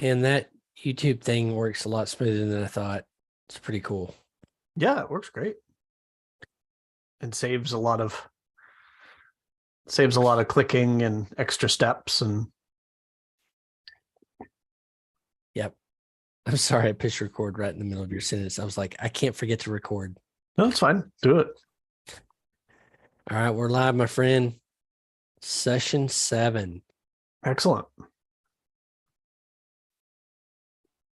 And that YouTube thing works a lot smoother than I thought. It's pretty cool. Yeah, it works great. And saves a lot of clicking and extra steps. And yep. I'm sorry I pushed record right in the middle of your sentence. I was like, I can't forget to record. no, it's fine. Do it. All right, we're live, my friend. Session 7. Excellent.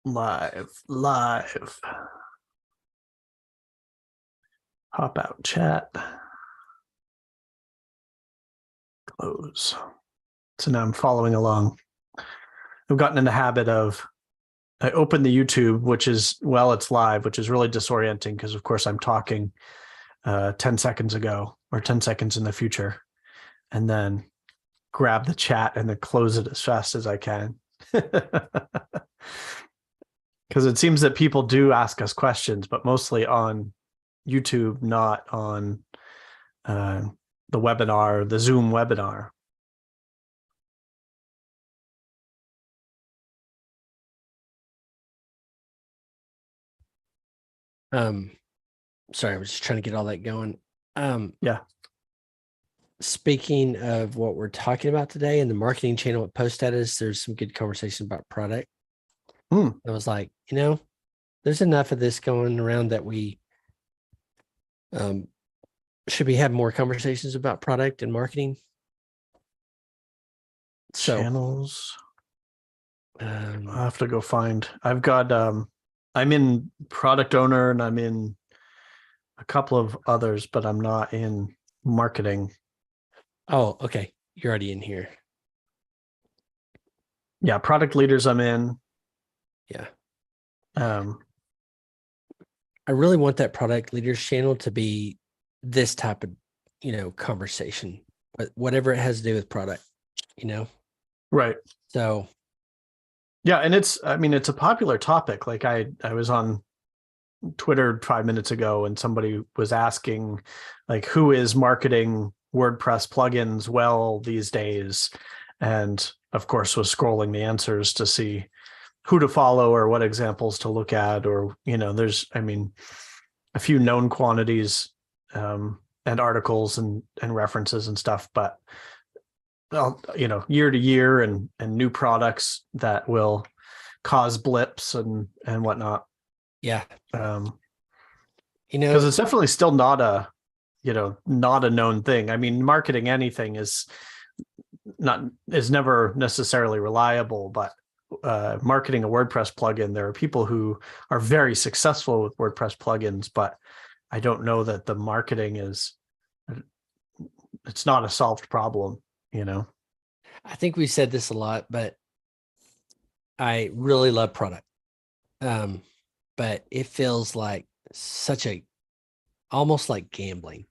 Live. Hop out chat. Close. So now I'm following along. I've gotten in the habit of, I open the YouTube, which is, well, it's live, which is really disorienting because, of course, I'm talking 10 seconds ago or 10 seconds in the future, and then grab the chat and then close it as fast as I can. Because it seems that people do ask us questions, but mostly on YouTube, not on the webinar, the Zoom webinar. Sorry, I was just trying to get all that going. Yeah. Speaking of what we're talking about today in the marketing channel at Post Status, there's some good conversation about product. I was like, there's enough of this going around that we should be having more conversations about product and marketing. So channels. I'll have to go find. I've got I'm in product owner and I'm in a couple of others, but I'm not in marketing. Oh, okay. You're already in here. Yeah, product leaders I'm in. Yeah. I really want that product leaders channel to be this type of, conversation, but whatever it has to do with product, Right. So. Yeah. And it's a popular topic. Like I was on Twitter 5 minutes ago and somebody was asking, like, who is marketing WordPress plugins well these days? And of course was scrolling the answers to see who to follow or what examples to look at, or, there's, a few known quantities and articles and references and stuff, but year to year and new products that will cause blips and whatnot. Yeah. Because it's definitely still not a known thing. Marketing anything is never necessarily reliable, but marketing a WordPress plugin, there are people who are very successful with WordPress plugins, but I don't know that the marketing it's not a solved problem, I think we said this a lot, but I really love product. But it feels like almost like gambling,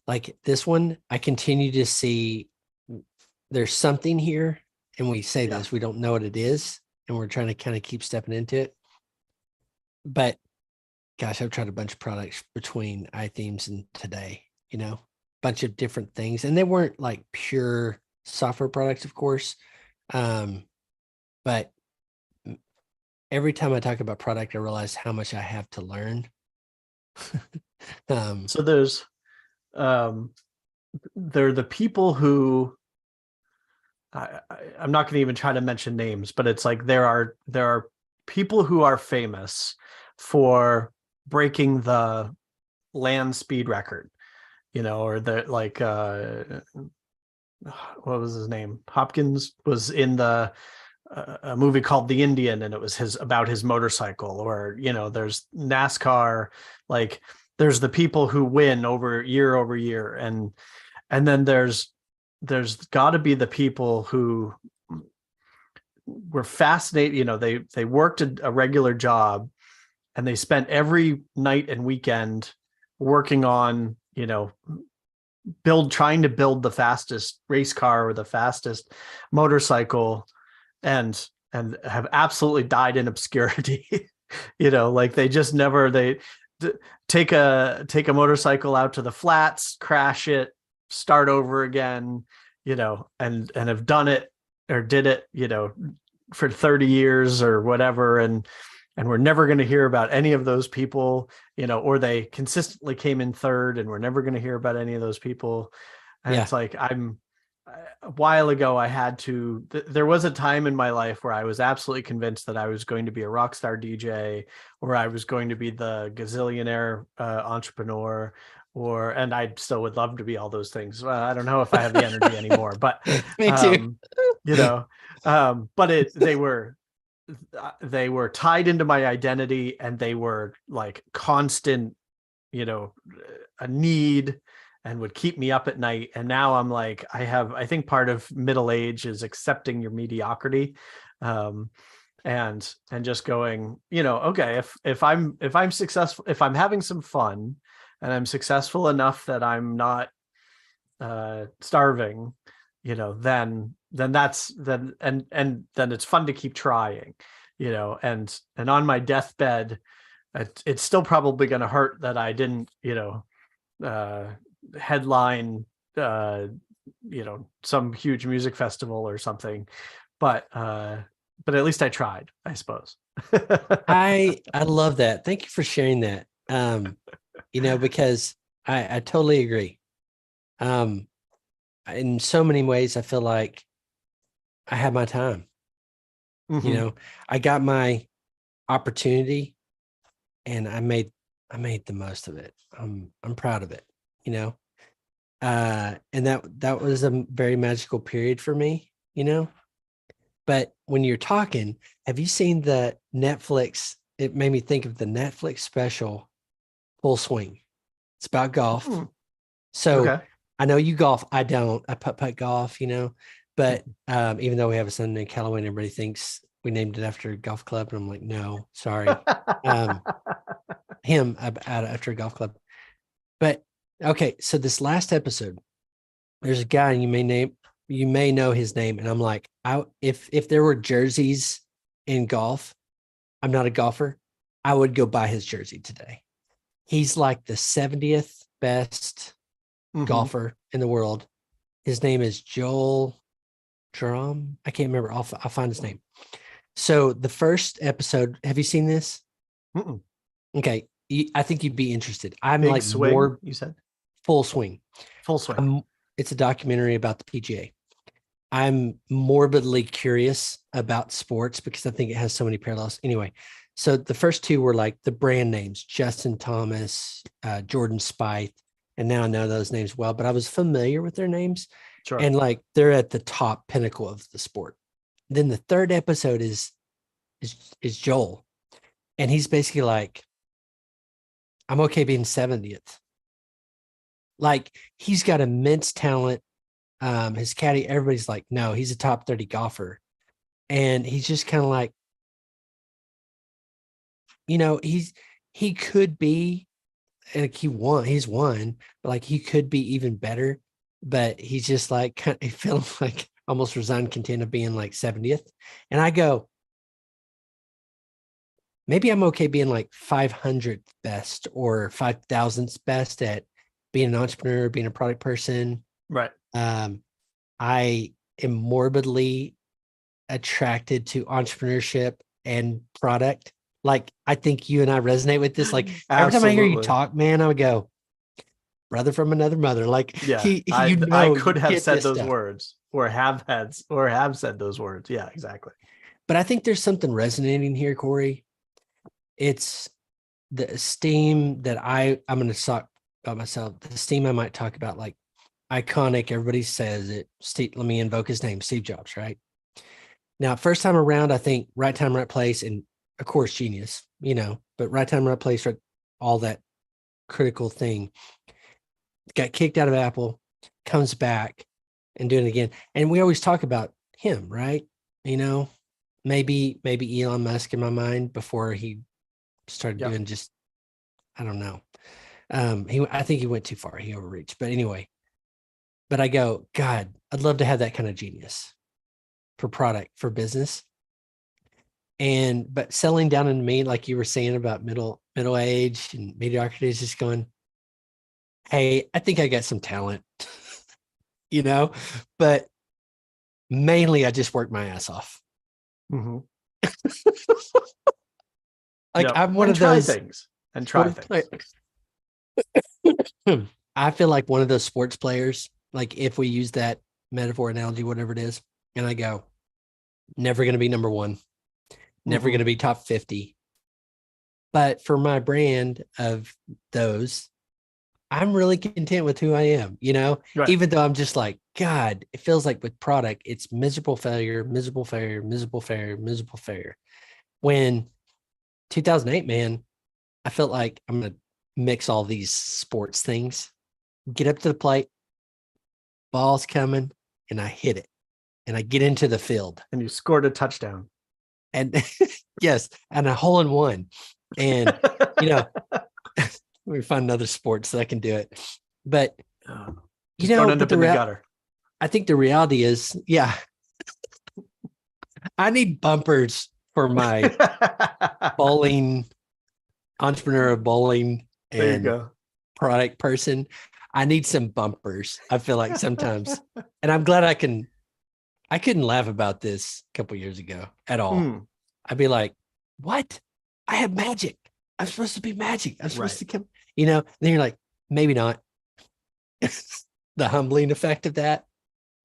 like this one, I continue to see there's something here, and we say this, we don't know what it is, and we're trying to kind of keep stepping into it. But gosh, I've tried a bunch of products between iThemes and today, bunch of different things, and they weren't like pure software products, of course. But every time I talk about product, I realize how much I have to learn. So there's there are the people who I'm not going to even try to mention names, but it's like there are people who are famous for breaking the land speed record, or the like what was his name? Hopkins was in a movie called The Indian, and it was about his motorcycle. Or there's NASCAR, like there's the people who win over year, and then there's got to be the people who were fascinated. They worked a regular job, and they spent every night and weekend working on trying to build the fastest race car or the fastest motorcycle, and have absolutely died in obscurity. Like they just never, they take a motorcycle out to the flats, crash it, start over again, and have done it or did it, for 30 years or whatever, and we're never going to hear about any of those people, or they consistently came in third and we're never going to hear about any of those people. And Yeah. it's like, a while ago, there was a time in my life where I was absolutely convinced that I was going to be a rock star DJ, or I was going to be the gazillionaire entrepreneur, and I still would love to be all those things. Well, I don't know if I have the energy anymore, but, Me too. you know, but they were tied into my identity, and they were like constant, you know, a need, and would keep me up at night. And now I'm like, I think part of middle age is accepting your mediocrity. And just going, okay, if I'm successful, if I'm having some fun and I'm successful enough that I'm not starving, then that's then it's fun to keep trying, and on my deathbed, it's still probably going to hurt that I didn't, headline, some huge music festival or something, but at least I tried, I suppose. I love that. Thank you for sharing that. Because I totally agree. In so many ways, I feel like I had my time. Mhm. I got my opportunity and I made the most of it. I'm proud of it, and that was a very magical period for me, but when you're talking, have you seen the Netflix? It made me think of the Netflix special Full Swing. It's about golf. Mm. So Okay. I know you golf. I don't. I putt golf, but even though we have a son named Callaway and everybody thinks we named it after a golf club, and I'm like, no, sorry. Him out after a golf club. But okay, so this last episode, there's a guy, and you may know his name, and I'm like, if there were jerseys in golf, I'm not a golfer, I would go buy his jersey today. He's like the 70th best Mhm. golfer in the world. His name is Joel Drum. I can't remember. I'll find his name. So the first episode, have you seen this? Mm-mm. Okay, I think you'd be interested. I'm Big like swing, more you said? Full Swing. Full swing. It's a documentary about the PGA. I'm morbidly curious about sports because I think it has so many parallels. Anyway, so the first two were like the brand names, Justin Thomas, Jordan Spieth, and now I know those names well, but I was familiar with their names, Sure. and like they're at the top pinnacle of the sport. Then the third episode is Joel, and he's basically like, I'm okay being 70th. Like he's got immense talent. His caddy, everybody's like, no, he's a top 30 golfer. And he's just kind of like, he could be, like he's won, but like he could be even better. But he's just like kind of feeling like almost resigned content of being like 70th. And I go, maybe I'm okay being like 500th best or 5,000th best at being an entrepreneur, being a product person. Right. I am morbidly attracted to entrepreneurship and product. Like I think you and I resonate with this. Like every time I hear you Absolutely. talk, man, I would go, brother from another mother. Like Yeah. I could you have get said this those stuff. words, or have said those words. Yeah, exactly. But I think there's something resonating here, Cory. It's the esteem that I'm going to talk about myself. The esteem I might talk about, like iconic. Everybody says it. Steve, let me invoke his name, Steve Jobs, right? Now, first time around, I think right time, right place, and of course, genius, but right time, right place, right, all that critical thing. Got kicked out of Apple, comes back and doing it again. And we always talk about him, right? Maybe Elon Musk in my mind before he started Yep. doing just, I don't know. I think he went too far. He overreached. But anyway, but I go, God, I'd love to have that kind of genius for product, for business. But selling down into me, like you were saying about middle age and mediocrity, is just going, hey, I think I got some talent, you know, but Mainly, I just work my ass off. Mm-hmm. Like Yep. I'm one And of try those things and try sport things. players. I feel like one of those sports players. Like if we use that metaphor, analogy, whatever it is, and I go, never going to be number one, never Mm-hmm. going to be top 50. But for my brand of those, I'm really content with who I am, Right. even though I'm just like, God, it feels like with product, it's miserable failure, miserable failure, miserable failure, miserable failure. When 2008, man, I felt like I'm going to mix all these sports things, get up to the plate, ball's coming, and I hit it and I get into the field. And you scored a touchdown. And yes, and a hole in one. And, let me find another sport so I can do it. But, Just don't end but up in the gutter. I think the reality is, yeah, I need bumpers for my bowling, entrepreneur of bowling There you and go. product person. I need some bumpers. I feel like sometimes, and I'm glad I couldn't laugh about this a couple years ago at all. I'd be like, what? I have magic. I'm supposed to be magic. I'm supposed to come, then you're like, maybe not. The humbling effect of that.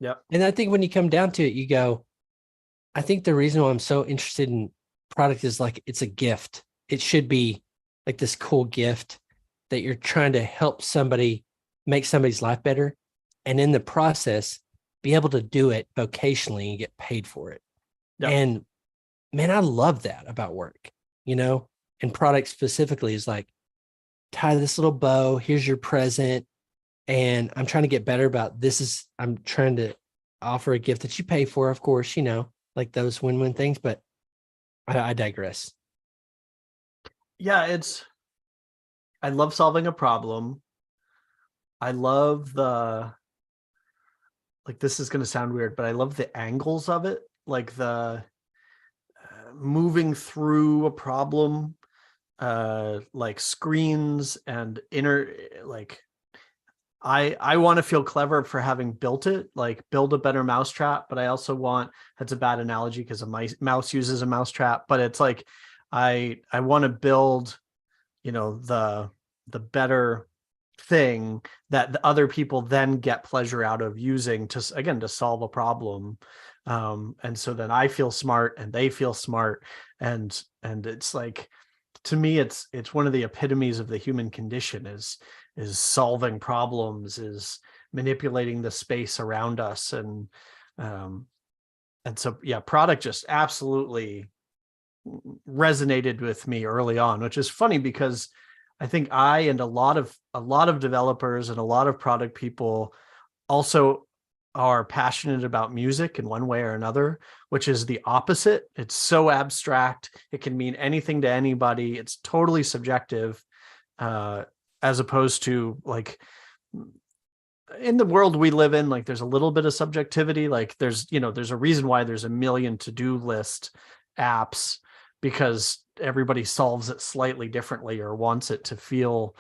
Yep. And I think when you come down to it, you go, I think the reason why I'm so interested in product is like it's a gift. It should be like this cool gift that you're trying to help somebody make somebody's life better. And in the process, be able to do it vocationally and get paid for it. Yep. And man, I love that about work, and product specifically is like, tie this little bow. Here's your present. And I'm trying to get better about this. I'm trying to offer a gift that you pay for, of course, like those win-win things, but I digress. Yeah, I love solving a problem. I love this is going to sound weird, but I love the angles of it, like the moving through a problem, like screens and I want to feel clever for having built it, like build a better mousetrap, but I also want, that's a bad analogy because a mouse uses a mousetrap, but it's like I want to build, the better thing that the other people then get pleasure out of using to solve a problem. And so then I feel smart and they feel smart. And it's like, to me, it's one of the epitomes of the human condition is solving problems, is manipulating the space around us. And so, yeah, product just absolutely resonated with me early on, which is funny because I think I and a lot of developers and a lot of product people also are passionate about music in one way or another, which is the opposite. It's so abstract. It can mean anything to anybody. It's totally subjective, as opposed to like in the world we live in, like there's a little bit of subjectivity. Like there's a reason why there's a million to-do list apps, because everybody solves it slightly differently or wants it to feel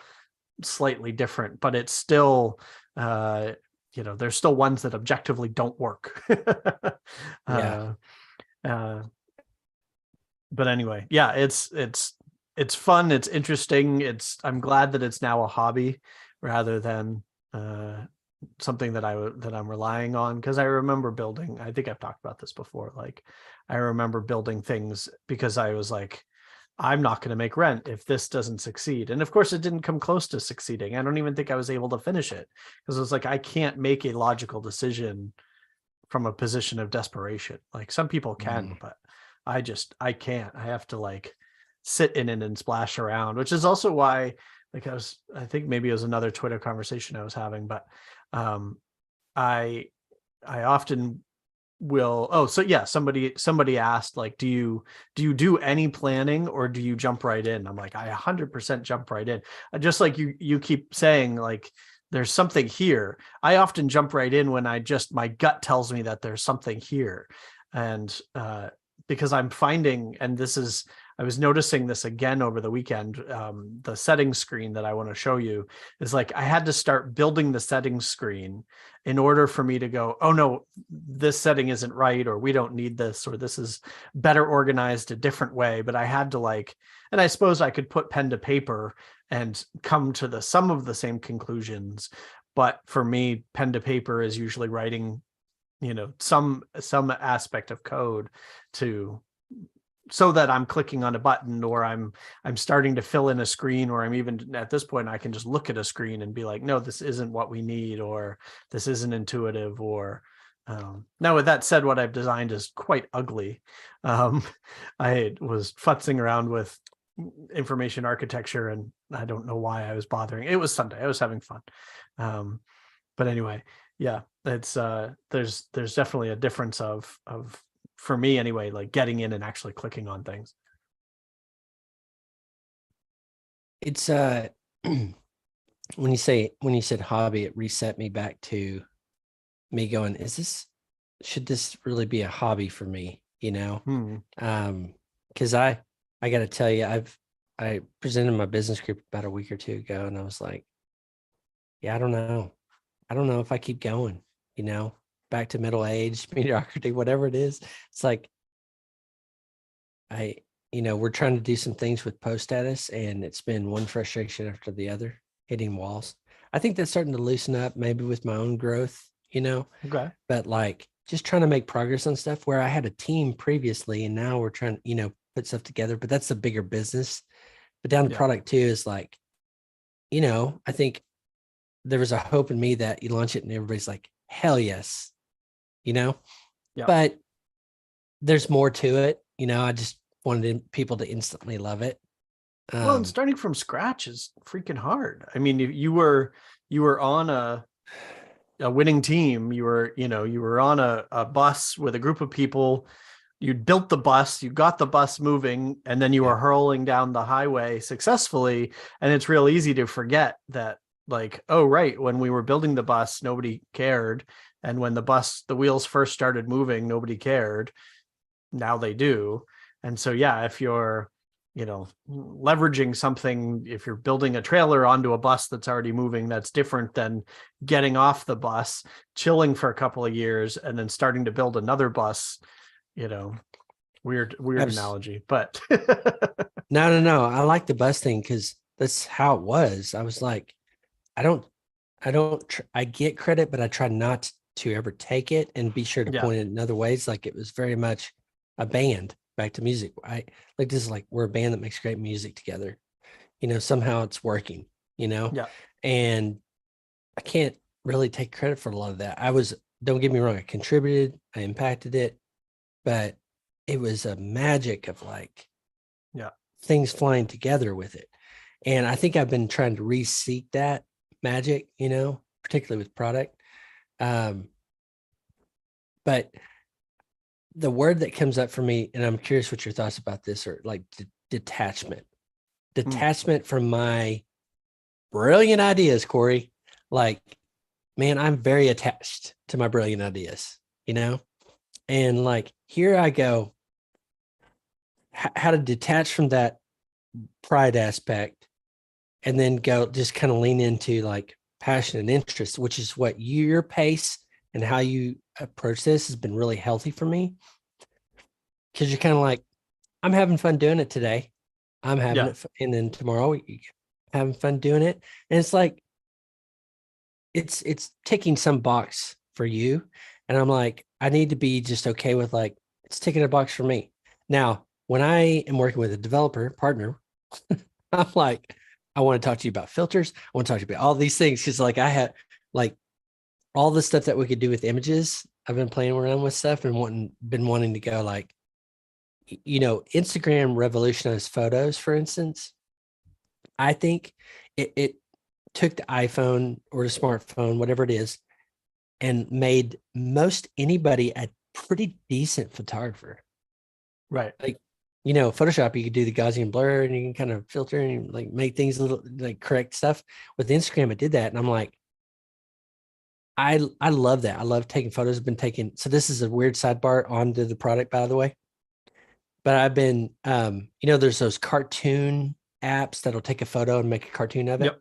slightly different, but it's still, there's still ones that objectively don't work. Yeah. But anyway, yeah, it's fun. It's interesting. I'm glad that it's now a hobby rather than something that I'm relying on. Because I remember building, I think I've talked about this before. Like I remember building things because I was like, I'm not going to make rent if this doesn't succeed. And of course it didn't come close to succeeding. I don't even think I was able to finish it because it was like, I can't make a logical decision from a position of desperation. Like some people can, but I can't. I have to like sit in it and splash around, which is also why, like I think maybe it was another Twitter conversation I was having, but I often will, so yeah, somebody asked, like, do you do any planning or do you jump right in? I'm like, I 100% jump right in. Just like you keep saying, like, there's something here. I often jump right in when my gut tells me that there's something here. And because I'm finding, and I was noticing this again over the weekend. The settings screen that I want to show you is like, I had to start building the settings screen in order for me to go, oh no, this setting isn't right, or we don't need this, or this is better organized a different way. But I had to like, and I suppose I could put pen to paper and come to some of the same conclusions. But for me, pen to paper is usually writing, some aspect of code to, so that I'm clicking on a button, or I'm starting to fill in a screen, or I'm even at this point, I can just look at a screen and be like, no, this isn't what we need, or this isn't intuitive, or now with that said, what I've designed is quite ugly. I was futzing around with information architecture, and I don't know why I was bothering. It was Sunday. I was having fun. But anyway, yeah, it's there's definitely a difference of for me anyway, like getting in and actually clicking on things. It's when you said hobby, it reset me back to me going, should this really be a hobby for me? Because I got to tell you, I presented my business group about a week or two ago, and I was like, yeah, I don't know if I keep going, back to middle age, mediocrity, whatever it is. It's like, we're trying to do some things with post status, and it's been one frustration after the other, hitting walls. I think that's starting to loosen up, maybe with my own growth, Okay. but like just trying to make progress on stuff where I had a team previously, and now we're trying, put stuff together, but that's a bigger business. But down the product too is like, I think there was a hope in me that you launch it and everybody's like, hell yes, but there's more to it. I just wanted people to instantly love it. Well, and starting from scratch is freaking hard. I mean, you were on a winning team. You were on a bus with a group of people. You built the bus, you got the bus moving, and then you were hurling down the highway successfully. And it's real easy to forget that, like, oh, right, when we were building the bus, nobody cared. And when the wheels first started moving, nobody cared. Now they do. And so, yeah, if you're, leveraging something, if you're building a trailer onto a bus that's already moving, that's different than getting off the bus, chilling for a couple of years, and then starting to build another bus. Weird analogy, but no. I like the bus thing because that's how it was. I was like, I get credit, but I try not to ever take it, and be sure to point it in other ways. Like it was very much a band, back to music. This is like, we're a band that makes great music together. Somehow it's working, and I can't really take credit for a lot of that. Don't get me wrong, I contributed, I impacted it, but it was a magic of like, things flying together with it. And I think I've been trying to re-seek that magic, particularly with product. But the word that comes up for me, and I'm curious what your thoughts about this are, like detachment from my brilliant ideas, Cory. Like, man, I'm very attached to my brilliant ideas, and like, here I go, how to detach from that pride aspect, and then go just kind of lean into like passion and interest, which is what your pace and how you approach this has been really healthy for me. Because you're kind of like, I'm having fun doing it today. I'm having it, and then tomorrow you're having fun doing it. And it's like, it's ticking some box for you. And I'm like, I need to be just okay with like, it's ticking a box for me. Now, when I am working with a developer partner, I'm like, I want to talk to you about filters. I want to talk to you about all these things. Because like, I had like all the stuff that we could do with images. I've been playing around with stuff and been wanting to go like, Instagram revolutionized photos, for instance. I think it took the iPhone or the smartphone, whatever it is, and made most anybody a pretty decent photographer. Right. Like, Photoshop, you could do the Gaussian blur and you can kind of filter and like make things a little like correct stuff. With Instagram, it did that. And I'm like, I love that. I love taking photos. I've been taking, so this is a weird sidebar onto the product, by the way. but I've been, you know, there's those cartoon apps that'll take a photo and make a cartoon of it. Yep.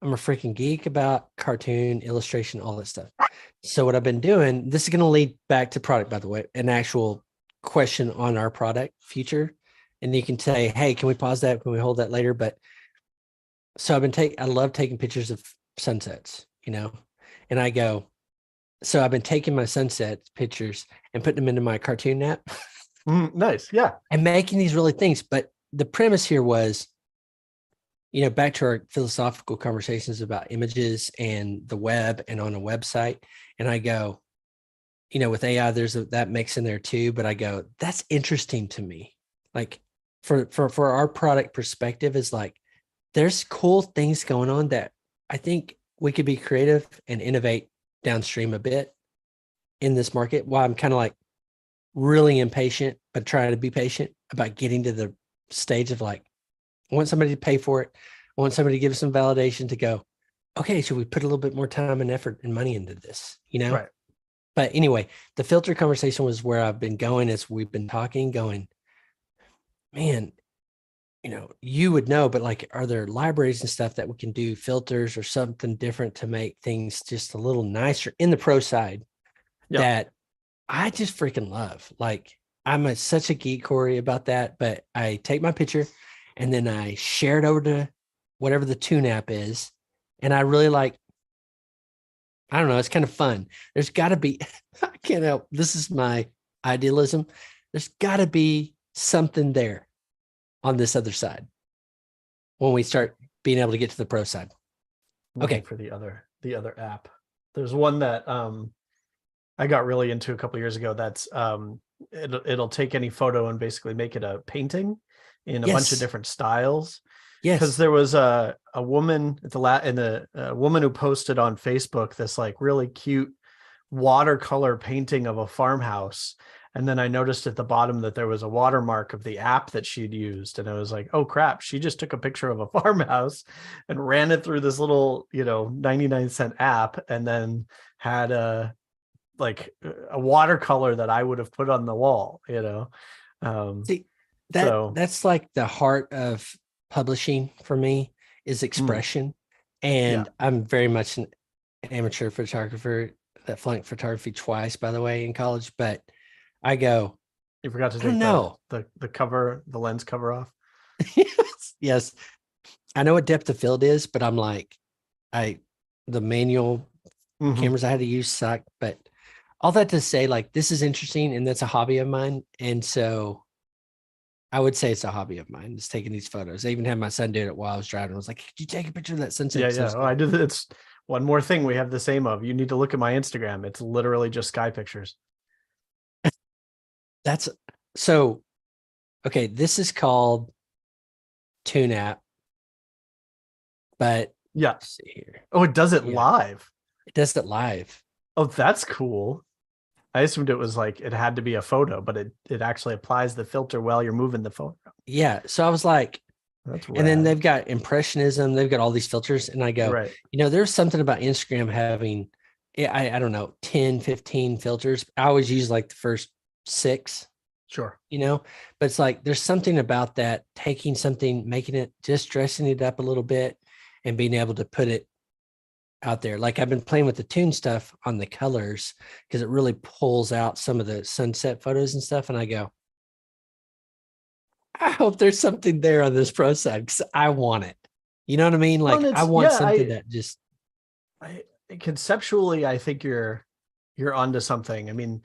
I'm a freaking geek about cartoon, illustration, all that stuff. So what I've been doing, this is going to lead back to product, by the way, an actual question on our product future. And you can say, hey, can we pause that? Can we hold that later? But so I love taking pictures of sunsets, you know, and so I've been taking my sunset pictures and putting them into my cartoon app Nice. Yeah. and making these really things. But the premise here was, you know, back to our philosophical conversations about images and the web and on a website. And I go, you know, with AI, that mix in there too. But I go, that's interesting to me. Like for our product perspective is like, there's cool things going on that I think we could be creative and innovate downstream a bit in this market. While I'm kind of like really impatient, but trying to be patient about getting to the stage of like, I want somebody to pay for it. I want somebody to give us some validation to go, okay, should we put a little bit more time and effort and money into this, you know? Right. But anyway, the filter conversation was where I've been going as we've been talking, going, man, you know, you would know, but like, are there libraries and stuff that we can do filters or something different to make things just a little nicer in the pro side that I just freaking love? Like, such a geek, Cory, about that, but I take my picture and then I share it over to whatever the Tune app is. And I really like, I don't know, it's kind of fun. There's got to be, I can't help, this is my idealism. There's got to be something there on this other side when we start being able to get to the pro side. Looking Okay. for the other app. There's one that I got really into a couple of years ago. That's it'll take any photo and basically make it a painting in a bunch of different styles. Because Yes. there was a woman at a woman who posted on Facebook this like really cute watercolor painting of a farmhouse. And then I noticed at the bottom that there was a watermark of the app that she'd used. And I was like, oh crap, she just took a picture of a farmhouse and ran it through this little, 99-cent app, and then had a watercolor that I would have put on the wall, See, so that's like the heart of publishing for me is expression. And I'm very much an amateur photographer that flunked photography twice, by the way, in college. But I go, you forgot to I don't take know. the lens cover off. Yes. I know what depth of field is, but I'm like, the manual cameras I had to use suck. But all that to say, like, this is interesting and that's a hobby of mine. And so I would say it's a hobby of mine, is taking these photos. I even had my son do it while I was driving. I was like, could you take a picture of that sunset? Yeah. Oh, I did. It's one more thing we have the same of. You need to look at my Instagram. It's literally just sky pictures. That's so, okay. This is called Tune app, but Yeah. let's see here. Oh, it does it live. It does it live. Oh, that's cool. I assumed it was like it had to be a photo, but it actually applies the filter while you're moving the photo. Yeah. So I was like, that's rad. And then they've got impressionism, they've got all these filters. And I go, right. There's something about Instagram having, I don't know, 10, 15 filters. I always use like the first 6. Sure. But it's like, there's something about that, taking something, making it, just dressing it up a little bit and being able to put it out there. Like I've been playing with the Tune stuff on the colors because it really pulls out some of the sunset photos and stuff. And I go, I hope there's something there on this pro side because I want it. You know what I mean? Like I want something that just. Conceptually, I think you're onto something. I mean,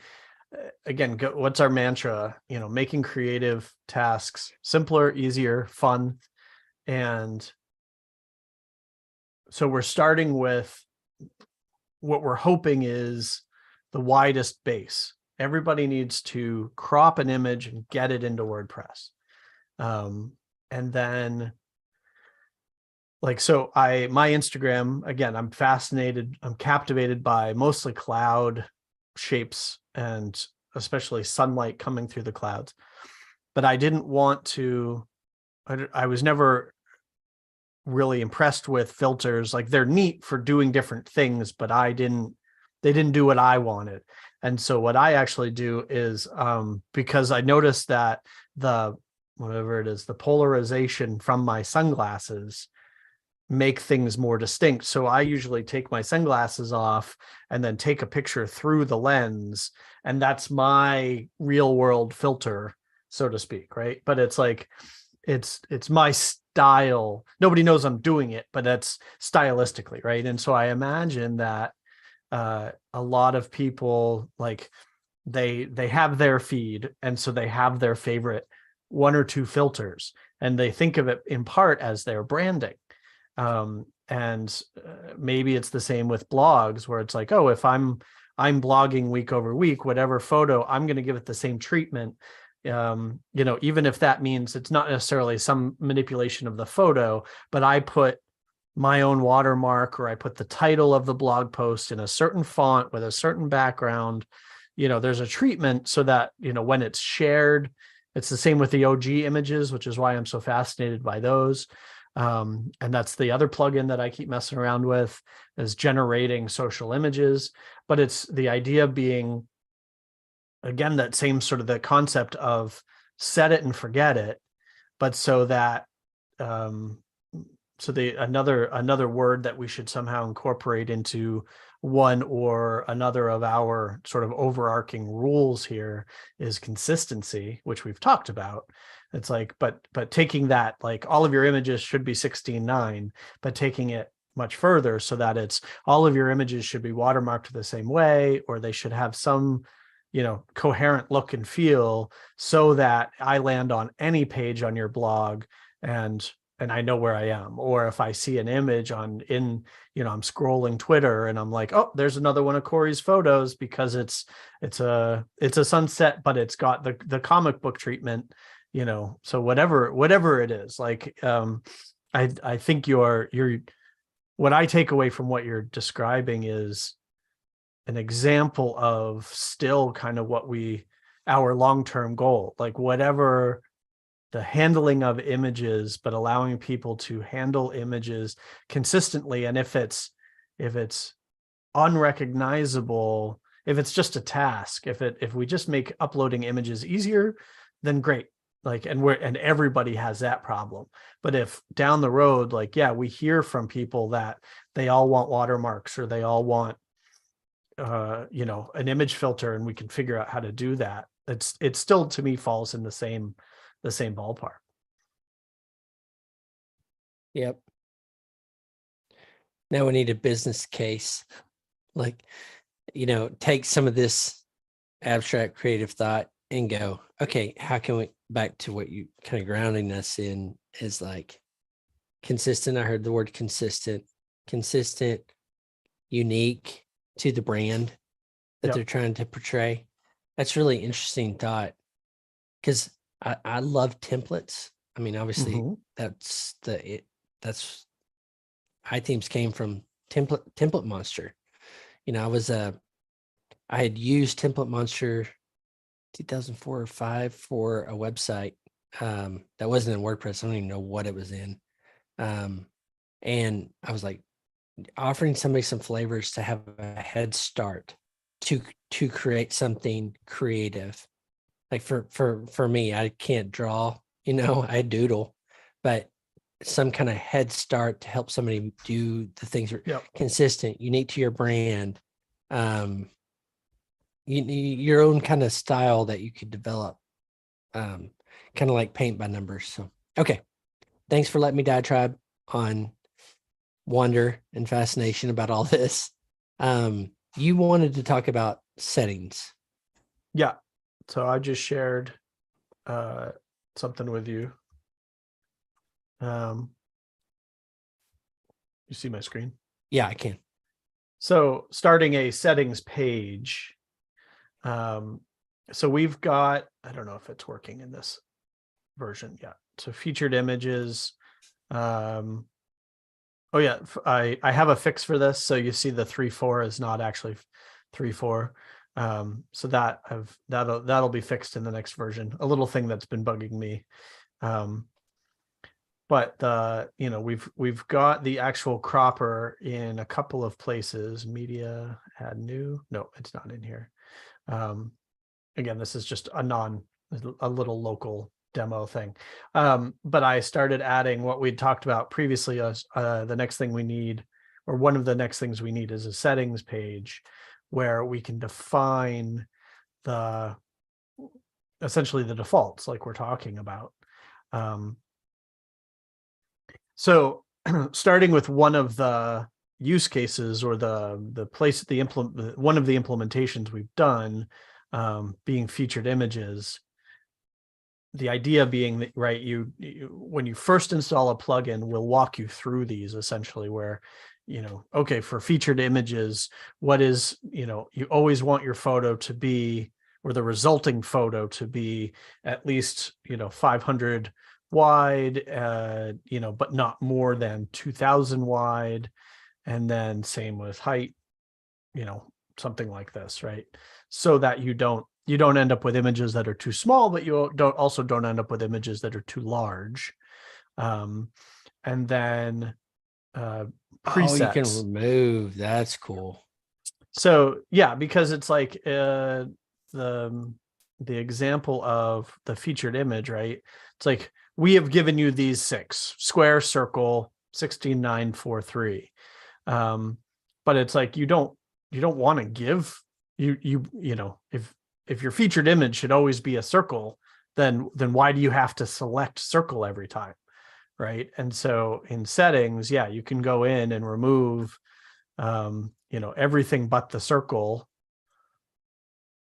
again, what's our mantra? Making creative tasks simpler, easier, fun, and so we're starting with what we're hoping is the widest base. Everybody needs to crop an image and get it into WordPress. And then my Instagram, again, I'm captivated by mostly cloud shapes and especially sunlight coming through the clouds. But I was never really impressed with filters. Like they're neat for doing different things, but they didn't do what I wanted. And so what I actually do is, because I noticed that whatever it is, the polarization from my sunglasses make things more distinct. So I usually take my sunglasses off and then take a picture through the lens, and that's my real world filter, so to speak, right? But it's like it's my style. Nobody knows I'm doing it, but that's stylistically, right? And so I imagine that a lot of people, like, they have their feed, and so they have their favorite one or two filters, and they think of it in part as their branding. And maybe it's the same with blogs, where it's like, oh, if I'm blogging week over week, whatever photo, I'm going to give it the same treatment. Even if that means it's not necessarily some manipulation of the photo, but I put my own watermark, or I put the title of the blog post in a certain font with a certain background. There's a treatment so that, when it's shared, it's the same with the OG images, which is why I'm so fascinated by those. And that's the other plugin that I keep messing around with, is generating social images. But it's the idea being, again, that same sort of the concept of set it and forget it, but so that another word that we should somehow incorporate into one or another of our sort of overarching rules here is consistency, which we've talked about. It's like, but taking that, like, all of your images should be 16:9, but taking it much further so that it's all of your images should be watermarked the same way, or they should have some, coherent look and feel, so that I land on any page on your blog and I know where I am. Or if I see an image I'm scrolling Twitter and I'm like, oh, there's another one of Cory's photos, because it's a sunset, but it's got the comic book treatment, so whatever it is, like, I think what I take away from what you're describing is an example of still kind of our long-term goal, like whatever the handling of images, but allowing people to handle images consistently. And if it's unrecognizable, if it's just a task, if we just make uploading images easier, then great. Like, and everybody has that problem. But if down the road, like, yeah, we hear from people that they all want watermarks, or they all want an image filter, and we can figure out how to do that, it still, to me, falls in the same ballpark. Yep. Now we need a business case, like, take some of this abstract creative thought and go, okay, how can we, back to what you kind of grounding us in, is like consistent. I heard the word consistent, unique to the brand that they're trying to portray. That's really interesting thought, because I love templates. I mean, obviously that's iThemes came from Template Monster. I had used Template Monster 2004 or 5 for a website that wasn't in WordPress. I don't even know what it was in. And I was like, offering somebody some flavors to have a head start to create something creative. Like for me, I can't draw, I doodle, but some kind of head start to help somebody do the things consistent, unique to your brand, your own kind of style that you could develop, kind of like paint by numbers. So, okay. Thanks for letting me diatribe on wonder and fascination about all this. You wanted to talk about settings. Yeah. So I just shared something with you. You see my screen? Yeah, I can. So starting a settings page. So we've got, I don't know if it's working in this version yet. So featured images. Oh yeah, I have a fix for this. So you see the 3.4 is not actually 3.4. So that'll be fixed in the next version. A little thing that's been bugging me. But we've got the actual cropper in a couple of places. Media, add new. No, it's not in here. Again, this is just a little local demo thing. But I started adding what we'd talked about previously as the next thing we need, or one of the next things we need, is a settings page where we can define essentially the defaults like we're talking about. So starting with one of the use cases, or the place, one of the implementations we've done, being featured images. The idea being that, right, you when you first install a plugin, we'll walk you through these essentially, where, okay, for featured images, what is, you always want your photo to be, or the resulting photo to be, at least, 500 wide, but not more than 2000 wide. And then same with height, something like this, right? So that you don't end up with images that are too small, but you don't end up with images that are too large. And then presets. Oh, you can remove. That's cool. So yeah, because it's like the example of the featured image, right? It's like, we have given you these 6: square, circle, 16:9:4:3. But it's like, you don't want to give if your featured image should always be a circle, then why do you have to select circle every time, right? And so in settings, yeah, you can go in and remove everything but the circle,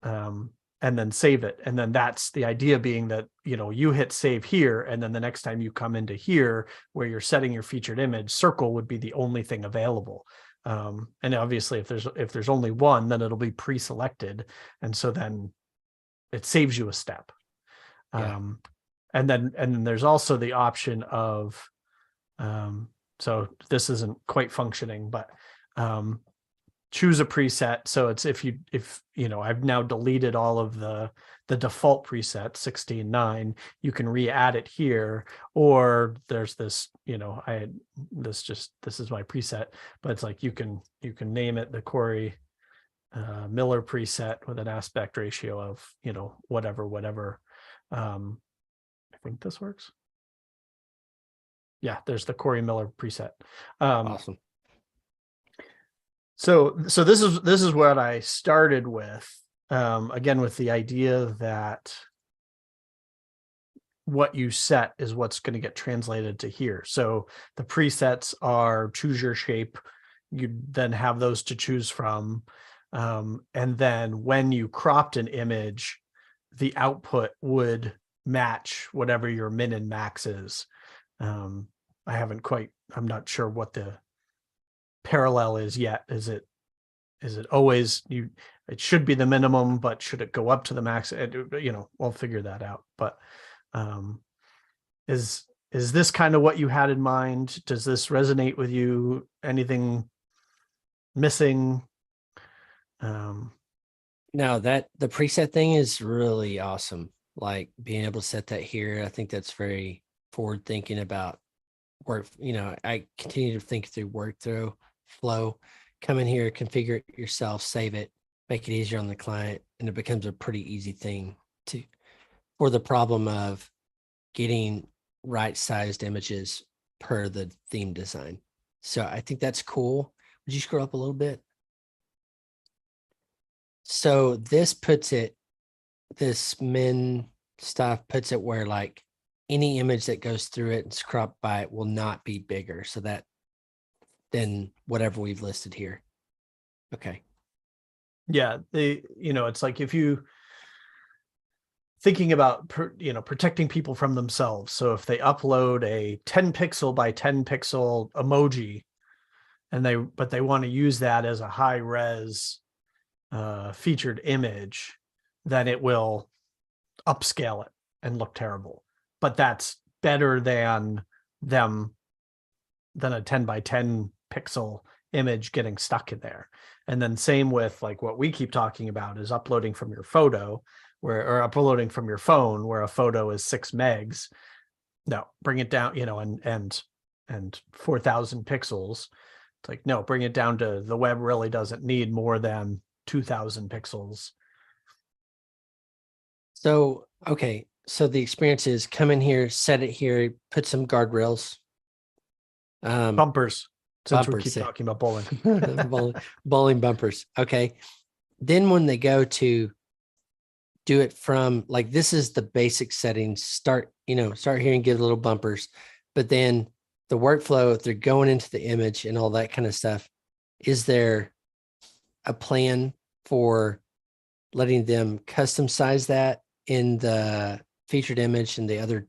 and then save it. And then that's the idea, being that you hit save here, and then the next time you come into here where you're setting your featured image, circle would be the only thing available. And obviously if there's only one, then it'll be pre-selected, and so then it saves you a step. Yeah. And then there's also the option of so this isn't quite functioning, but choose a preset. So it's if I've now deleted all of the default preset 16:9, you can re-add it here, or there's this, this is my preset, but it's like you can name it the Cory Miller preset with an aspect ratio of whatever. I think this works. Yeah, there's the Cory Miller preset. Awesome. So this is what I started with, again, with the idea that what you set is what's going to get translated to here. So the presets are choose your shape. You then have those to choose from. And then when you cropped an image, the output would match whatever your min and max is. I'm not sure what the parallel is yet. Is it always it should be the minimum, but should it go up to the max? We'll figure that out. But is this kind of what you had in mind? Does this resonate with you? Anything missing? No, the preset thing is really awesome. Like being able to set that here. I think that's very forward thinking about work. I continue to think through workflow flow. Come in here, configure it yourself, save it, make it easier on the client, and it becomes a pretty easy thing for the problem of getting right-sized images per the theme design. So I think that's cool. Would you scroll up a little bit? So this min stuff puts it where like any image that goes through it and is cropped by it will not be bigger. So that than whatever we've listed here. Okay. Yeah, it's like, if you thinking about protecting people from themselves. So if they upload a 10 pixel by 10 pixel emoji, and they want to use that as a high res featured image, then it will upscale it and look terrible. But that's better than a 10 by 10 pixel image getting stuck in there. And then same with like what we keep talking about is uploading from your photo, or uploading from your phone, where a photo is 6 megs. No, bring it down, and 4,000 pixels. It's like, no, bring it down to, the web really doesn't need more than 2,000 pixels So, okay. So the experience is come in here, set it here, put some guardrails. Bumpers, since we keep Bumpers, talking about bowling. bowling bumpers. Okay. Then when they go to do it from like, this is the basic settings, start here and give little bumpers, but then the workflow, if they're going into the image and all that kind of stuff, is there a plan for letting them custom size that in the featured image and the other,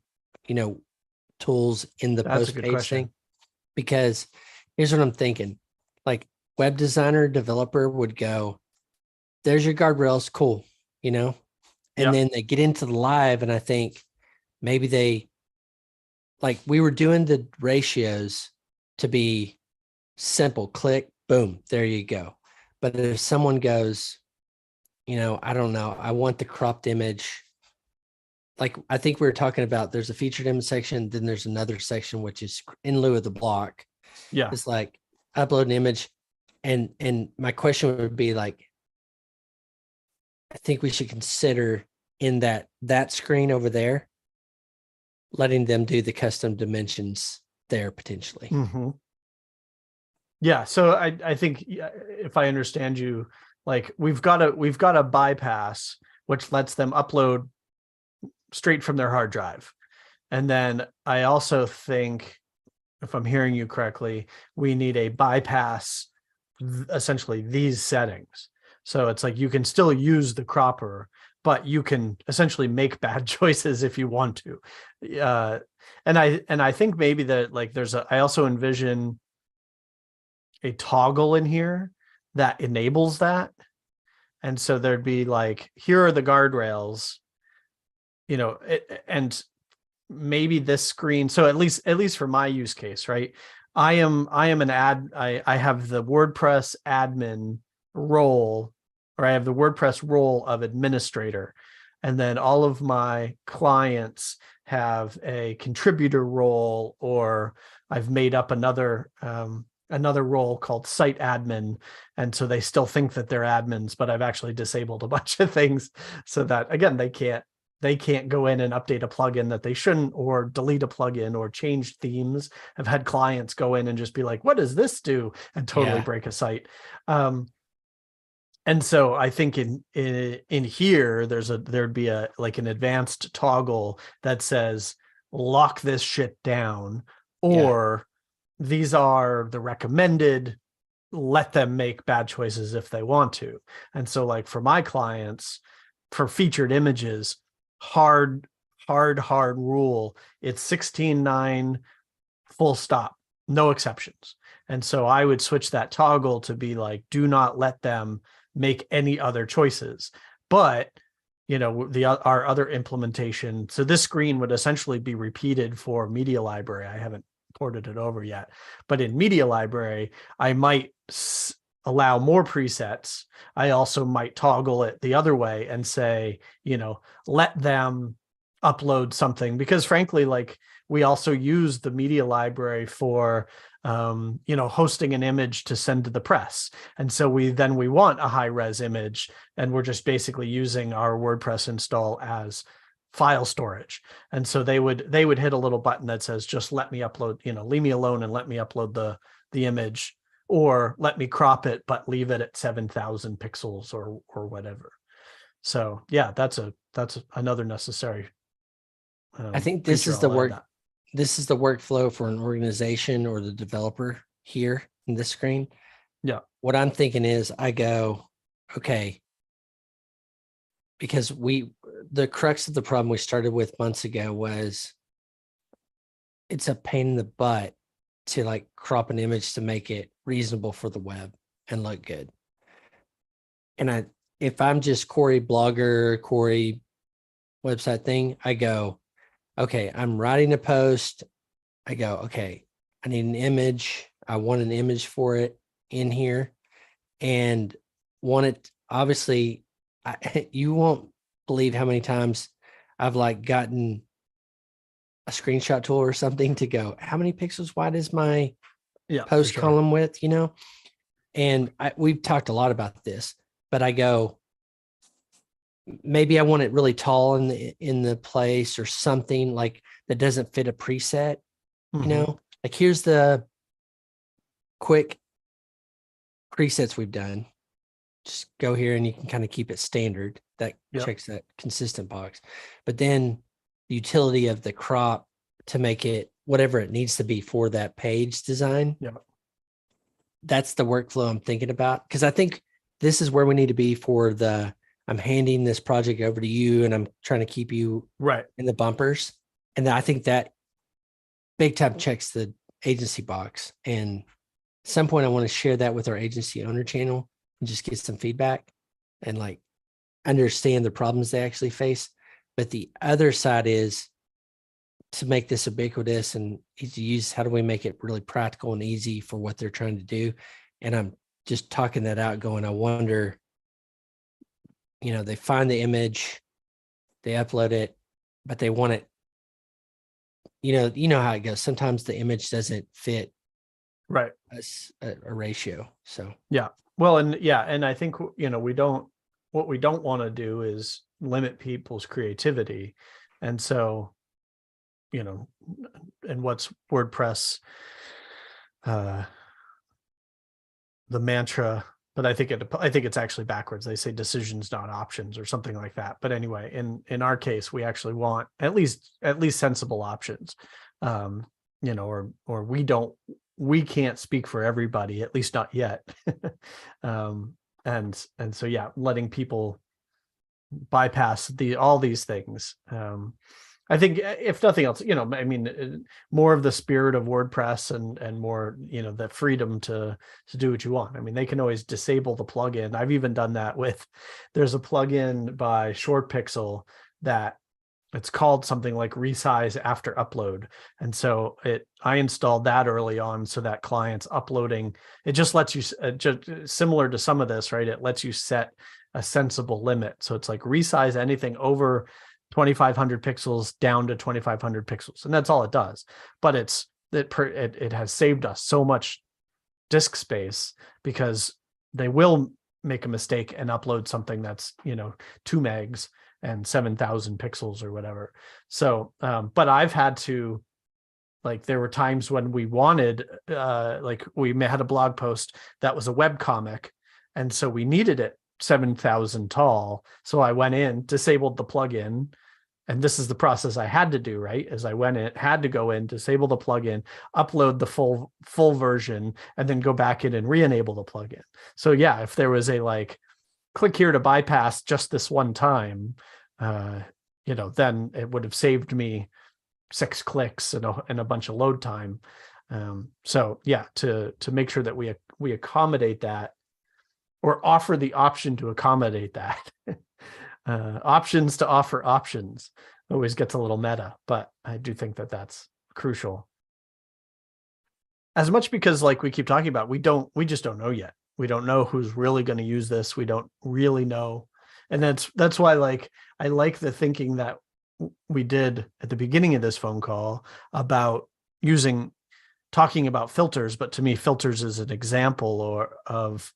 tools in the That's a post good page question. thing? Because here's what I'm thinking. Like web designer, developer would go, there's your guardrails, cool, and Yeah. then they get into the live, and I think maybe they like we were doing the ratios to be simple, click, boom, there you go. But if someone goes, I don't know, I want the cropped image. Like I think we were talking about, there's a featured image section, then there's another section which is in lieu of the block. Yeah. It's like upload an image, and my question would be like, I think we should consider in that screen over there, letting them do the custom dimensions there potentially. Mm-hmm. Yeah. So I think if I understand you, like we've got a bypass which lets them upload straight from their hard drive. And then I also think, if I'm hearing you correctly, we need a bypass essentially these settings. So it's like you can still use the cropper, but you can essentially make bad choices if you want to. And I think maybe that like I also envision a toggle in here that enables that. And so there'd be like, here are the guardrails, and maybe this screen. So at least for my use case, right? I am I have the WordPress admin role, or I have the WordPress role of administrator. And then all of my clients have a contributor role, or I've made up another role called site admin. And so they still think that they're admins, but I've actually disabled a bunch of things so that again, they can't go in and update a plugin that they shouldn't, or delete a plugin, or change themes. I've had clients go in and just be like, what does this do? And totally break a site. And so I think in here, there'd be like an advanced toggle that says, lock this shit down, or these are the recommended, let them make bad choices if they want to. And so like for my clients, for featured images, hard rule, it's 16:9 full stop, no exceptions. And so I would switch that toggle to be like, do not let them make any other choices. But our other implementation, so this screen would essentially be repeated for media library. I haven't ported it over yet, but in media library, I might allow more presets. I also might toggle it the other way and say, let them upload something, because frankly, like we also use the media library for hosting an image to send to the press. And so we want a high res image, and we're just basically using our WordPress install as file storage. And so they would hit a little button that says, just let me upload, leave me alone and let me upload the image, or let me crop it, but leave it at 7,000 pixels or whatever. So yeah, that's another necessary. I think this is the work. This is the workflow for an organization or the developer here in this screen. Yeah. What I'm thinking is I go, okay, because the crux of the problem we started with months ago was it's a pain in the butt to like crop an image to make it reasonable for the web and look good. And if I'm just Cory blogger, Cory website thing, I go, okay, I'm writing a post. I go, okay, I need an image. I want an image for it in here, and want it. Obviously, you won't believe how many times I've like gotten a screenshot tool or something to go, how many pixels wide is my post column width, And we've talked a lot about this, but I go, maybe I want it really tall in the place or something like that doesn't fit a preset, you know, like here's the quick presets we've done. Just go here and you can kind of keep it standard. That checks that consistent box. But then the utility of the crop to make it whatever it needs to be for that page design. Yeah. That's the workflow I'm thinking about. Cause I think this is where we need to be for I'm handing this project over to you and I'm trying to keep you right in the bumpers. And I think that big time checks the agency box. And at some point I want to share that with our agency owner channel and just get some feedback and like understand the problems they actually face. But the other side is to make this ubiquitous and easy to use. How do we make it really practical and easy for what they're trying to do? And I'm just talking that out going, I wonder, you know, they find the image, they upload it, but they want it, you know how it goes. Sometimes the image doesn't fit right a ratio. So yeah, well, and I think, you know, what we don't want to do is limit people's creativity. And so, you know, and what's WordPress the mantra, but I think it's actually backwards. They say decisions, not options, or something like that. But anyway, in our case, we actually want at least sensible options. You know, or we can't speak for everybody, at least not yet. And so, yeah, letting people bypass all these things. I think if nothing else, you know, I mean, more of the spirit of WordPress and more, you know, the freedom to do what you want. I mean, they can always disable the plugin. I've even done that there's a plugin by ShortPixel that it's called something like resize after upload. And so I installed that early on so that clients uploading, it just lets you, just similar to some of this, right? It lets you set a sensible limit. So it's like resize anything over 2,500 pixels down to 2,500 pixels. And that's all it does. But it has saved us so much disk space because they will make a mistake and upload something that's, you know, 2 megs and 7,000 pixels or whatever. So, but I've had to, like, there were times when we wanted, like we had a blog post that was a web comic. And so we needed it 7,000 tall. So I went in, disabled the plugin. And this is the process I had to do, right? As I went in, had to go in, disable the plugin, upload the full version, and then go back in and re-enable the plugin. So yeah, if there was a like, click here to bypass just this one time, you know, then it would have saved me 6 clicks and a bunch of load time. So yeah, to make sure that we accommodate that, or offer the option to accommodate that. Options to offer options always gets a little meta, but I do think that that's crucial. As much because, like we keep talking about, we just don't know yet. We don't know who's really going to use this. We don't really know. And that's why, like, I like the thinking that we did at the beginning of this phone call about talking about filters, but to me, filters is an example of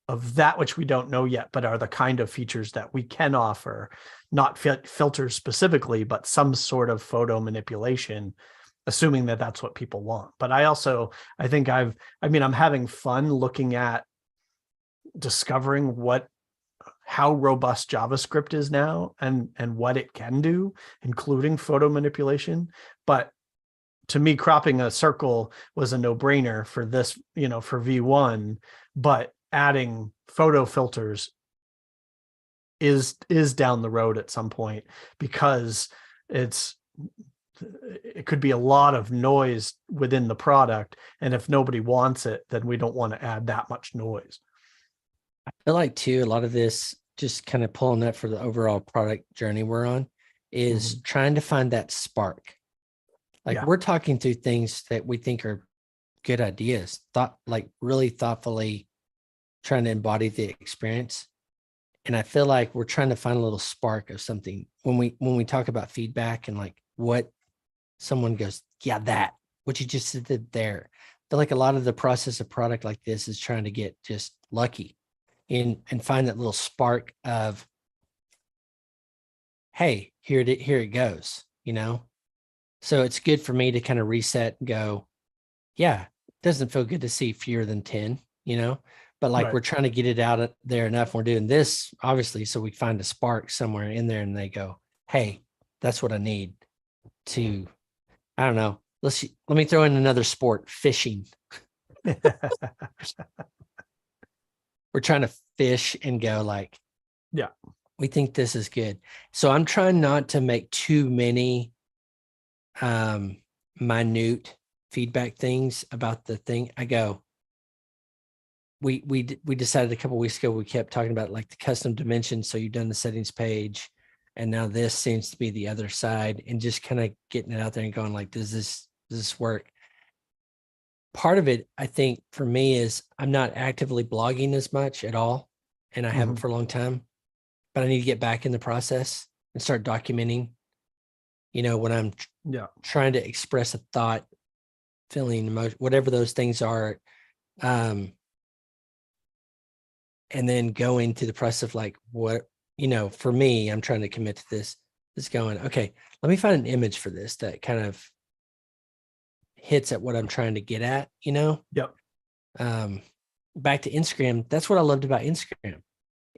that which we don't know yet, but are the kind of features that we can offer, not filters specifically, but some sort of photo manipulation, assuming that that's what people want. But I think I'm having fun looking at discovering how robust JavaScript is now and what it can do, including photo manipulation. But to me, cropping a circle was a no-brainer for this, you know, for V1, but adding photo filters is down the road at some point, because it could be a lot of noise within the product. And if nobody wants it, then we don't want to add that much noise. I feel like too, a lot of this, just kind of pulling that for the overall product journey we're on, is trying to find that spark. Like we're talking through things that we think are good ideas, really thoughtfully trying to embody the experience. And I feel like we're trying to find a little spark of something when we talk about feedback and like what someone goes, yeah, that what you just did there. I feel like a lot of the process of product like this is trying to get just lucky and find that little spark of hey, here it goes, you know? So it's good for me to kind of reset and go, yeah, it doesn't feel good to see fewer than 10, you know, but like Right. we're trying to get it out there enough. We're doing this obviously, so we find a spark somewhere in there and they go, hey, that's what I need to, I don't know. Let me throw in another sport, fishing. We're trying to fish and go like, Yeah. we think this is good. So I'm trying not to make too many minute feedback things about the thing. I go, we decided a couple weeks ago, we kept talking about like the custom dimensions. So you've done the settings page and now this seems to be the other side, and just kind of getting it out there and going like, does this work? Part of it, I think for me, is I'm not actively blogging as much at all. And I haven't for a long time, but I need to get back in the process and start documenting, you know, when I'm trying to express a thought, feeling, emotion, whatever those things are. And then go into the process of like, what, you know, for me, I'm trying to commit to this, is going, okay, let me find an image for this that kind of hits at what I'm trying to get at, you know? Yep. Back to Instagram. That's what I loved about Instagram.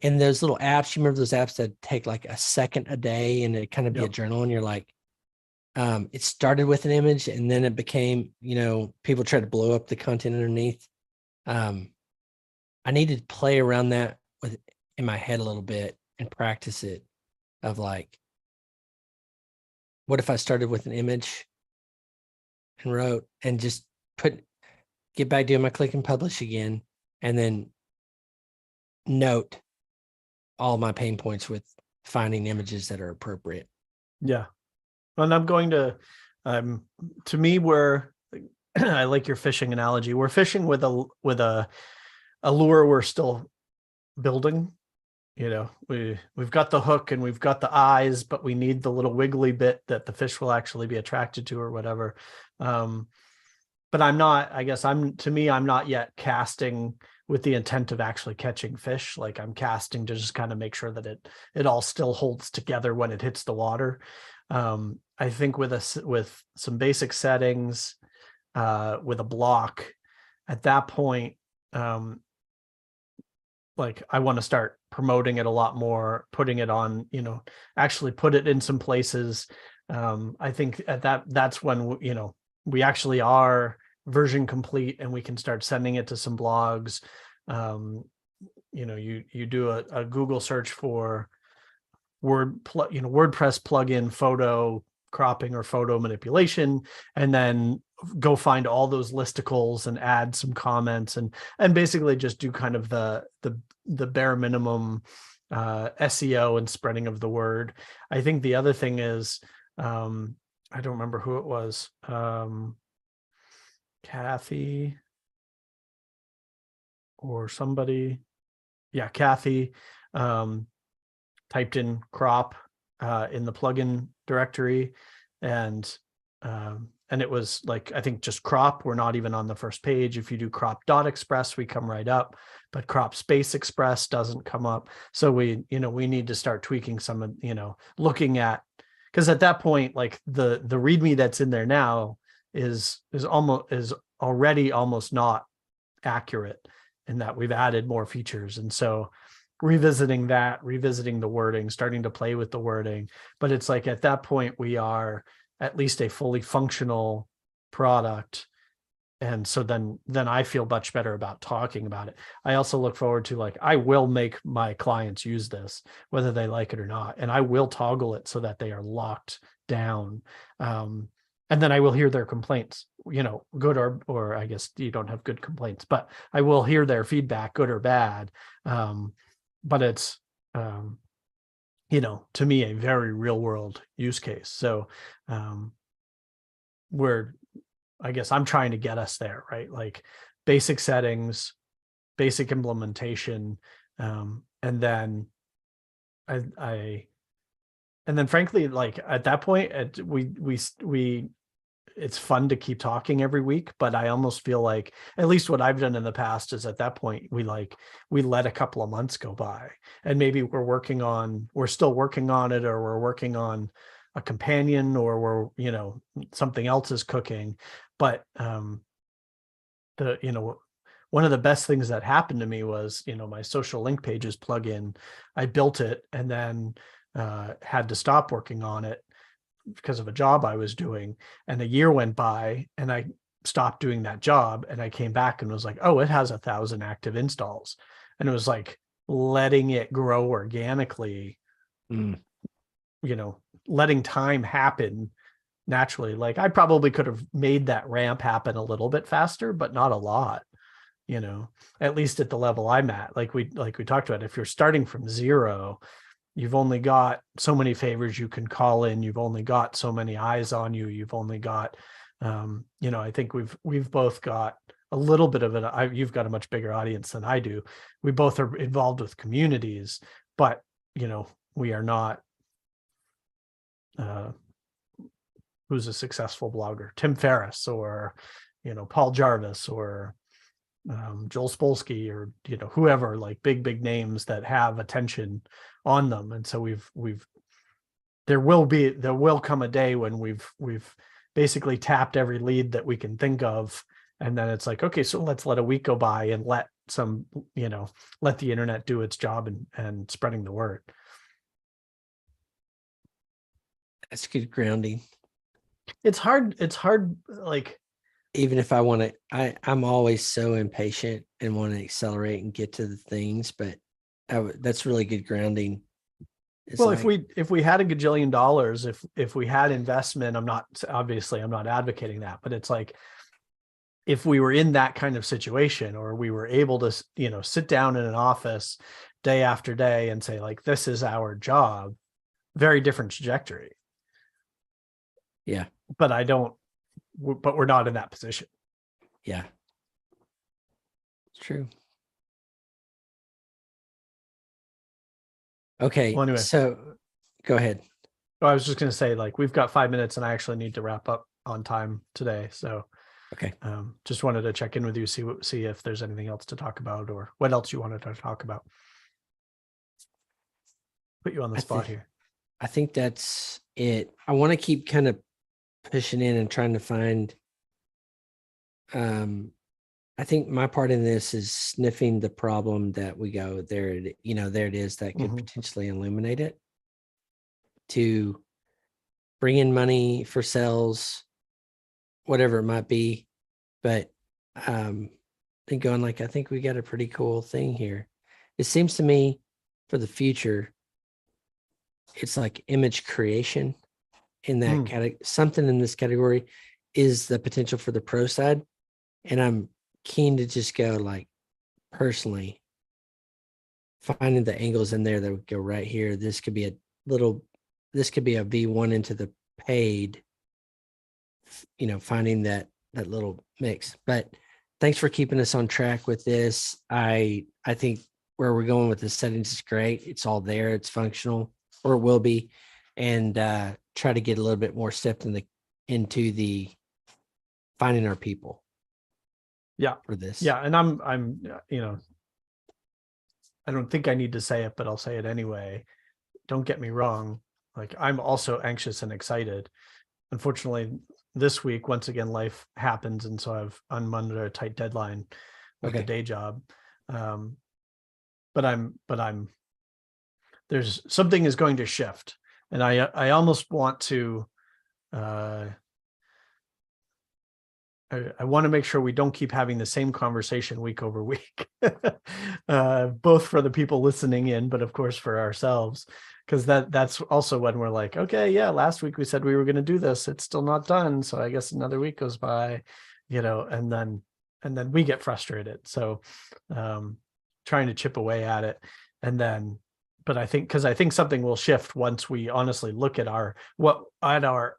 And those little apps, you remember those apps that take like a second a day and it kind of be a journal, and you're like, it started with an image and then it became, you know, people try to blow up the content underneath. I need to play around that with in my head a little bit and practice it, of like, what if I started with an image and wrote and just get back doing my click and publish again, and then note all my pain points with finding images that are appropriate. Yeah. And I'm going to me, where I like your fishing analogy. We're fishing with a lure we're still building. You know, we've got the hook and we've got the eyes, but we need the little wiggly bit that the fish will actually be attracted to or whatever. But I'm not, I guess I'm not yet casting with the intent of actually catching fish. Like I'm casting to just kind of make sure that it all still holds together when it hits the water. I think with some basic settings, with a block at that point, like I want to start promoting it a lot more, putting it on, you know, actually put it in some places. I think that's when, you know, we actually are version complete and we can start sending it to some blogs. You know, you do a Google search for WordPress plugin photo cropping or photo manipulation, and then go find all those listicles and add some comments and basically just do kind of the bare minimum SEO and spreading of the word. I think the other thing is, I don't remember who it was, Kathy or somebody. Yeah, Kathy typed in crop in the plugin directory, and it was like, I think just crop. We're not even on the first page. If you do crop.express, we come right up, but crop space express doesn't come up. So we need to start tweaking some, you know, looking at, because at that point, like the README that's in there now is already almost not accurate, in that we've added more features. And so revisiting the wording, starting to play with the wording. But it's like at that point we are at least a fully functional product. And so then I feel much better about talking about it. I also look forward to, like, I will make my clients use this, whether they like it or not. And I will toggle it so that they are locked down. And then I will hear their complaints, you know, good or I guess you don't have good complaints, but I will hear their feedback, good or bad. But it's, you know, to me, a very real world use case. So I guess I'm trying to get us there, right? Like basic settings, basic implementation, and then and then frankly, like at that point, we it's fun to keep talking every week, but I almost feel like, at least what I've done in the past is at that point, we let a couple of months go by, and maybe we're still working on it, or we're working on a companion, or something else is cooking. But one of the best things that happened to me was, my social link pages plugin. I built it and then had to stop working on it because of a job I was doing. And a year went by and I stopped doing that job, and I came back and was like, oh, it has 1,000 active installs. And it was like letting it grow organically, letting time happen naturally. Like, I probably could have made that ramp happen a little bit faster, but not a lot, at least at the level I'm at. Like we talked about, if you're starting from zero, you've only got so many favors you can call in. You've only got so many eyes on you. You've only got, I think we've both got a little bit of it. You've got a much bigger audience than I do. We both are involved with communities, but, we are not, who's a successful blogger, Tim Ferriss, or, Paul Jarvis, or Joel Spolsky, or, whoever, like big names that have attention on them. And so there will come a day when we've basically tapped every lead that we can think of. And then it's like, okay, so let's let a week go by and let the internet do its job and spreading the word. That's good grounding. It's hard. Like, even if I want to, I'm always so impatient and want to accelerate and get to the things, but that's really good grounding. It's well, like, if we had $1 gajillion, if we had investment, I'm not advocating that, but it's like, if we were in that kind of situation, or we were able to, sit down in an office day after day and say, like, this is our job, very different trajectory. Yeah. But we're not in that position. Yeah. It's true. Okay. Well, anyway, so go ahead. I was just going to say, like, we've got 5 minutes and I actually need to wrap up on time today. So, okay. Just wanted to check in with you, see if there's anything else to talk about, or what else you wanted to talk about. Put you on the spot here. I think that's it. I want to keep kind of pushing in and trying to find, I think my part in this is sniffing the problem that we go there, there it is, that could potentially illuminate it, to bring in money for sales, whatever it might be. But then going, like, I think we got a pretty cool thing here. It seems to me for the future, it's like image creation in that category. Something in this category is the potential for the pro side. And I'm keen to just go, like, personally finding the angles in there that would go right here. This could be a V1 into the paid, finding that little mix. But thanks for keeping us on track with this. I think where we're going with the settings is great. It's all there. It's functional, or it will be, and try to get a little bit more stepped into the finding our people. Yeah. For this. Yeah. And I'm, I don't think I need to say it, but I'll say it anyway. Don't get me wrong. Like, I'm also anxious and excited. Unfortunately, this week, once again, life happens. And so I'm under a tight deadline with the day job. But there's something is going to shift. And I almost want to, I want to make sure we don't keep having the same conversation week over week, both for the people listening in, but of course for ourselves, because that's also when we're like, okay, yeah, last week we said we were going to do this. It's still not done. So I guess another week goes by, and then we get frustrated. So trying to chip away at it. But I think something will shift once we honestly look at our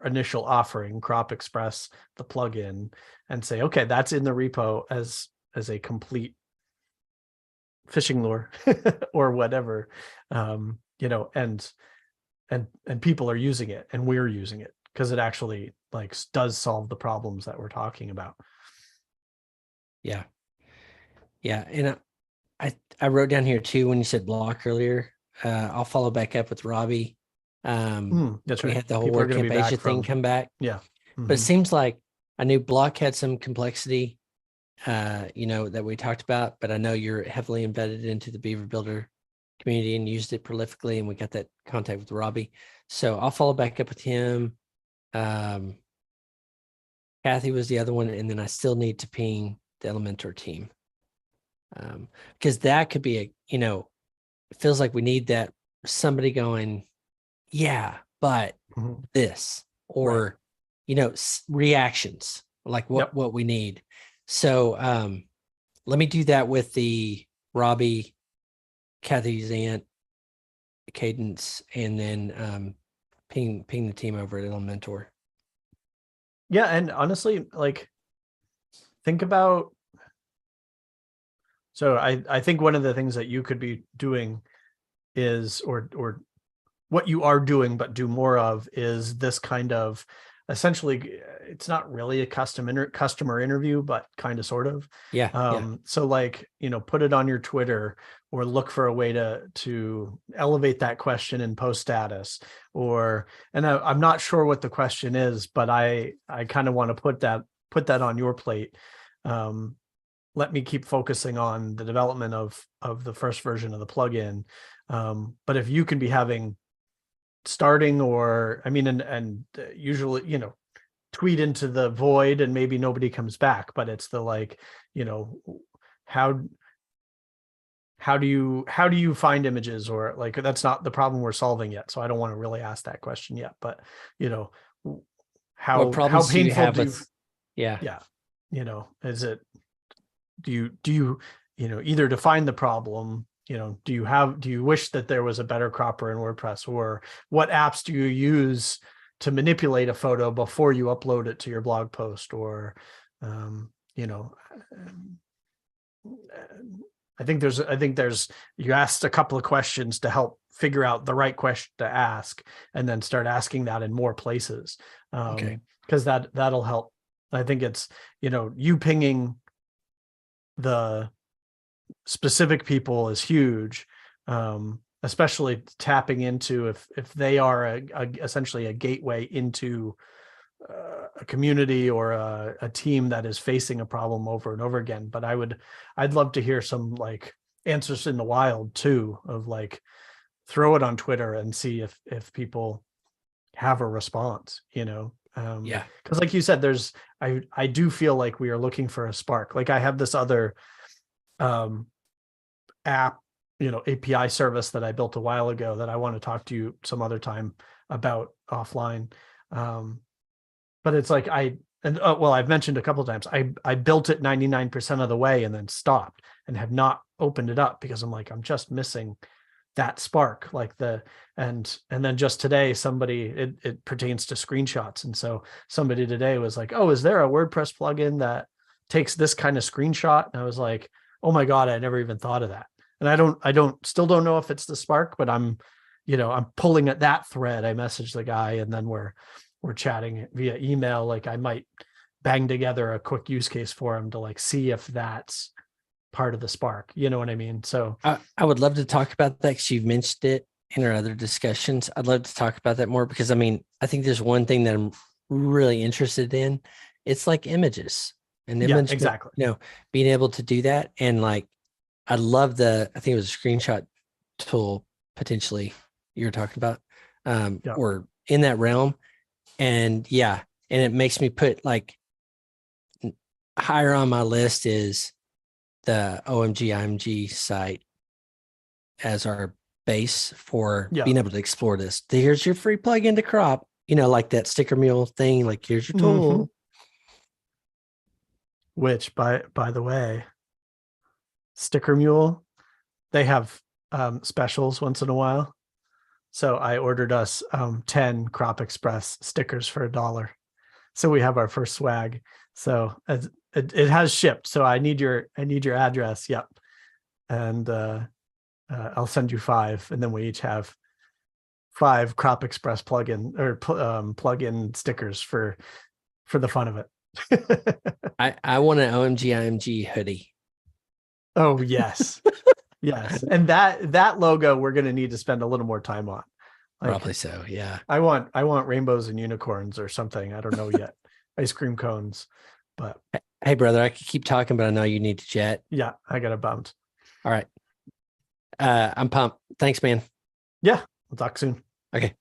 initial offering, Crop Express, the plugin, and say, okay, that's in the repo as a complete fishing lure or whatever, and people are using it and we're using it, because it actually like does solve the problems that we're talking about. Yeah. Yeah. And I wrote down here too, when you said block earlier, I'll follow back up with Robbie. That's We right. had the whole People are going to WordCamp be Asia back thing from, come back, yeah. but it seems like I knew block had some complexity, that we talked about, but I know you're heavily embedded into the Beaver Builder community and used it prolifically, and we got that contact with Robbie. So I'll follow back up with him. Kathy was the other one, and then I still need to ping the Elementor team. Because that could be it feels like we need that somebody going, yeah, but this, or, reactions, like what we need. So let me do that with the Robbie, Kathy's aunt, Cadence, and then ping the team over at Elementor. Yeah. And honestly, like, think about, so I think one of the things that you could be doing is, or what you are doing, but do more of, is this kind of, essentially, it's not really a customer interview, but kind of sort of. Yeah. So like, put it on your Twitter, or look for a way to elevate that question in post status, and I'm not sure what the question is, but I kind of want to put that on your plate. Let me keep focusing on the development of the first version of the plugin. But if you can be having starting, or and usually, tweet into the void and maybe nobody comes back, but it's the like, how do you find images, or like, that's not the problem we're solving yet. So I don't want to really ask that question yet, but What problems do you painful have with? Yeah. Is it, do you either define the problem, do you wish that there was a better cropper in WordPress, or what apps do you use to manipulate a photo before you upload it to your blog post, or I think there's you asked a couple of questions to help figure out the right question to ask, and then start asking that in more places. Okay. Because that'll help. I think it's, you pinging the specific people is huge, especially tapping into, if they are essentially a gateway into a community, or a team that is facing a problem over and over again. But I'd love to hear some like answers in the wild too, of like, throw it on Twitter and see if people have a response, Yeah. because like you said, I do feel like we are looking for a spark. Like, I have this other app, API service that I built a while ago that I want to talk to you some other time about offline. But it's like, I've mentioned a couple of times, I built it 99% of the way and then stopped, and have not opened it up, because I'm like, I'm just missing that spark, like and then just today, it pertains to screenshots. And so somebody today was like, oh, is there a WordPress plugin that takes this kind of screenshot? And I was like, oh my God, I never even thought of that. And I still don't know if it's the spark, but I'm pulling at that thread. I messaged the guy, and then we're chatting via email. Like, I might bang together a quick use case for him to like see if that's part of the spark. You know what I mean? So I would love to talk about that, because you've mentioned it in our other discussions. I'd love to talk about that more, because I think there's one thing that I'm really interested in. It's like images and image, exactly. Being able to do that. And like, I love I think it was a screenshot tool potentially you were talking about, or in that realm. And and it makes me put like higher on my list is the OMG IMG site as our base for being able to explore this. Here's your free plugin to crop, like that sticker mule thing. Like, here's your tool. Which, by the way, Sticker Mule, they have specials once in a while. So I ordered us 10 Crop Express stickers for $1. So we have our first swag. So it has shipped. So I need your address. Yep. And I'll send you 5, and then we each have 5 Crop Express plugin or plugin stickers for the fun of it. I want an OMG IMG hoodie. Oh yes. Yes. And that logo we're going to need to spend a little more time on. Like, Probably so. Yeah. I want rainbows and unicorns or something. I don't know yet. Ice cream cones. But Hey, brother, I could keep talking, but I know you need to jet. yeah, I got a bounce. All right. I'm pumped. Thanks, man. Yeah. We'll talk soon. Okay.